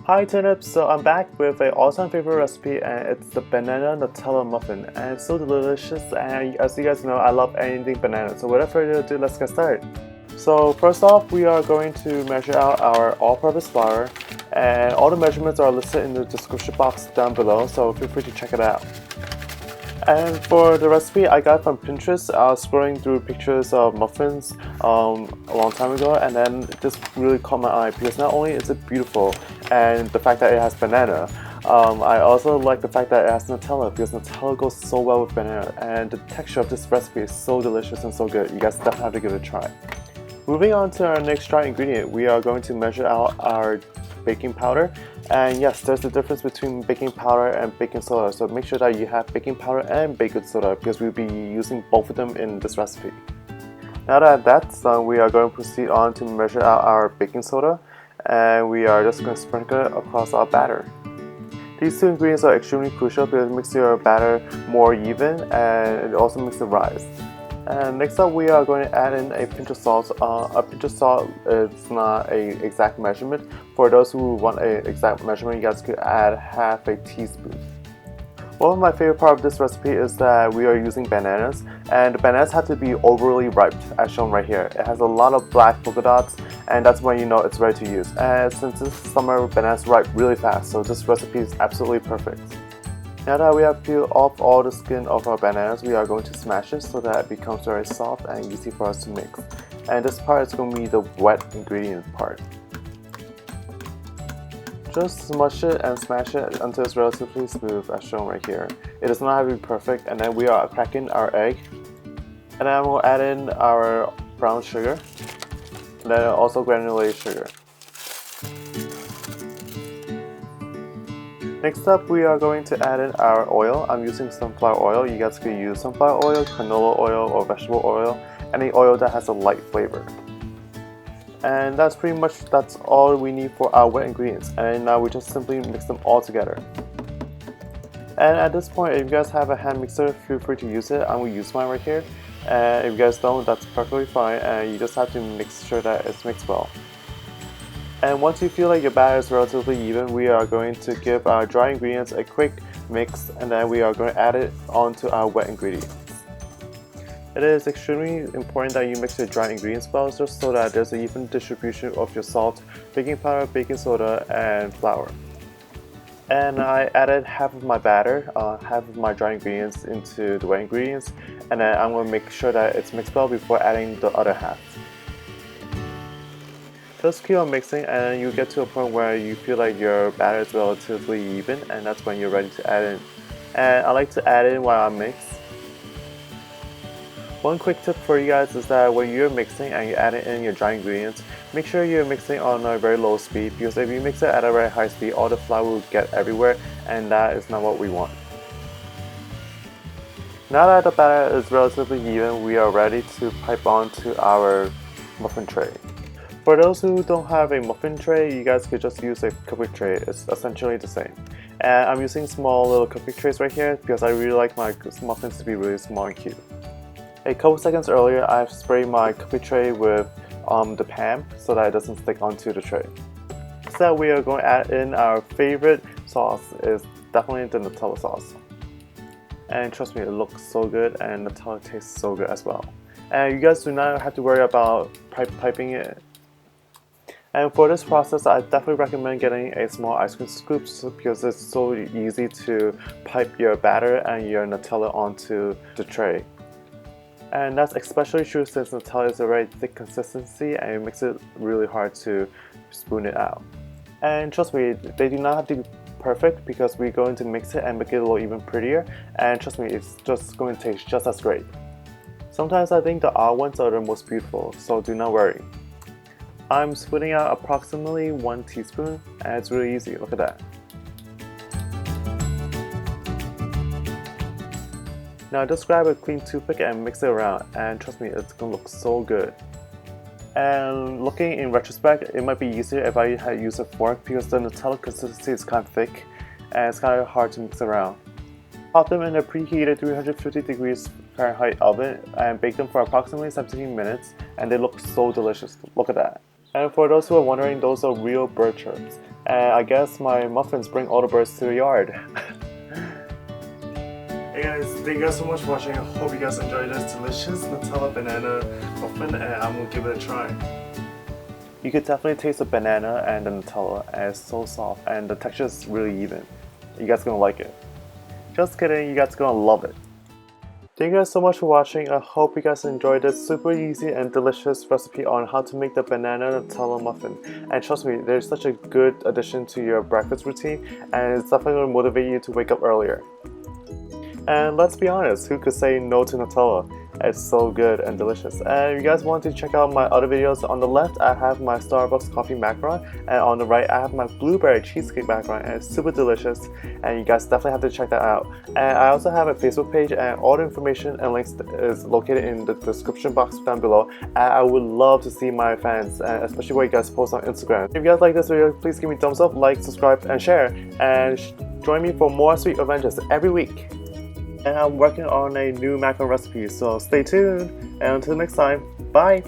Hi Turnips, so I'm back with an all-time favorite recipe and it's the banana Nutella muffin and it's so delicious and as you guys know I love anything banana, so without further ado let's get started. So first off we are going to measure out our all-purpose flour and all the measurements are listed in the description box down below, so feel free to check it out. And for the recipe I got from Pinterest. I was scrolling through pictures of muffins a long time ago, and then this really caught my eye because not only is it beautiful and the fact that it has banana, I also like the fact that it has Nutella because Nutella goes so well with banana, and the texture of this recipe is so delicious and so good. You guys definitely have to give it a try. Moving on to our next dry ingredient, we are going to measure out our baking powder. And yes, there's a difference between baking powder and baking soda, so make sure that you have baking powder and baking soda because we'll be using both of them in this recipe. Now that that's done, we are going to proceed on to measure out our baking soda, and we are just going to sprinkle it across our batter. These two ingredients are extremely crucial because it makes your batter more even and it also makes it rise. And next up we are going to add in a pinch of salt. A pinch of salt is not an exact measurement. For those who want an exact measurement, you guys could add half a teaspoon. One of my favorite part of this recipe is that we are using bananas, and the bananas have to be overly ripe as shown right here. It has a lot of black polka dots and that's when you know it's ready to use. And since this summer, bananas ripe really fast, so this recipe is absolutely perfect. Now that we have peeled off all the skin of our bananas, we are going to smash it so that it becomes very soft and easy for us to mix. And this part is going to be the wet ingredient part. Just smush it and smash it until it's relatively smooth as shown right here. It does not have to be perfect, and then we are cracking our egg. And then we'll add in our brown sugar, and then also granulated sugar. Next up, we are going to add in our oil. I'm using sunflower oil. You guys can use sunflower oil, canola oil, or vegetable oil, any oil that has a light flavor. And that's all we need for our wet ingredients. And now we just simply mix them all together. And at this point, if you guys have a hand mixer, feel free to use it. I'm going to use mine right here. And if you guys don't, that's perfectly fine. And you just have to make sure that it's mixed well. And once you feel like your batter is relatively even, we are going to give our dry ingredients a quick mix, and then we are going to add it onto our wet ingredients. It is extremely important that you mix your dry ingredients well just so that there's an even distribution of your salt, baking powder, baking soda, and flour. And I added half of my batter, half of my dry ingredients into the wet ingredients, and then I'm going to make sure that it's mixed well before adding the other half. Just keep on mixing and you get to a point where you feel like your batter is relatively even, and that's when you're ready to add in. And I like to add in while I mix. One quick tip for you guys is that when you're mixing and you add in your dry ingredients, make sure you're mixing on a very low speed, because if you mix it at a very high speed, all the flour will get everywhere and that is not what we want. Now that the batter is relatively even, we are ready to pipe onto our muffin tray. For those who don't have a muffin tray, you guys could just use a cupcake tray. It's essentially the same. And I'm using small little cupcake trays right here because I really like my muffins to be really small and cute. A couple seconds earlier, I've sprayed my cupcake tray with the pan so that it doesn't stick onto the tray. So we are going to add in our favorite sauce. Is definitely the Nutella sauce. And trust me, it looks so good and Nutella tastes so good as well. And you guys do not have to worry about piping it. And for this process, I definitely recommend getting a small ice cream scoop because it's so easy to pipe your batter and your Nutella onto the tray. And that's especially true since Nutella is a very thick consistency and it makes it really hard to spoon it out. And trust me, they do not have to be perfect because we're going to mix it and make it a little even prettier, and trust me, it's just going to taste just as great. Sometimes I think the odd ones are the most beautiful, so do not worry. I'm spooning out approximately 1 teaspoon and it's really easy, look at that. Now just grab a clean toothpick and mix it around, and trust me, it's gonna look so good. And looking in retrospect, it might be easier if I had used a fork because the Nutella consistency is kind of thick and it's kind of hard to mix around. Pop them in a preheated 350 degrees Fahrenheit oven and bake them for approximately 17 minutes, and they look so delicious, look at that. And for those who are wondering, those are real bird chirps. and I guess my muffins bring all the birds to the yard. Hey guys, thank you guys so much for watching. I hope you guys enjoyed this delicious Nutella banana muffin, and I'm gonna give it a try. You could definitely taste the banana and the Nutella, and it's so soft and the texture is really even. You guys are gonna like it. Just kidding, you guys are gonna love it. Thank you guys so much for watching. I hope you guys enjoyed this super easy and delicious recipe on how to make the banana Nutella muffin. And trust me, there's such a good addition to your breakfast routine, and it's definitely going to motivate you to wake up earlier. And let's be honest, who could say no to Nutella? It's so good and delicious. And if you guys want to check out my other videos, on the left I have my Starbucks coffee macaron, and on the right I have my blueberry cheesecake macaron, and it's super delicious, and you guys definitely have to check that out. And I also have a Facebook page, and all the information and links is located in the description box down below. And I would love to see my fans, and especially what you guys post on Instagram. If you guys like this video, please give me a thumbs up, like, subscribe, and share, and join me for more sweet adventures every week. And I'm working on a new macaron recipe, so stay tuned, and until next time, bye!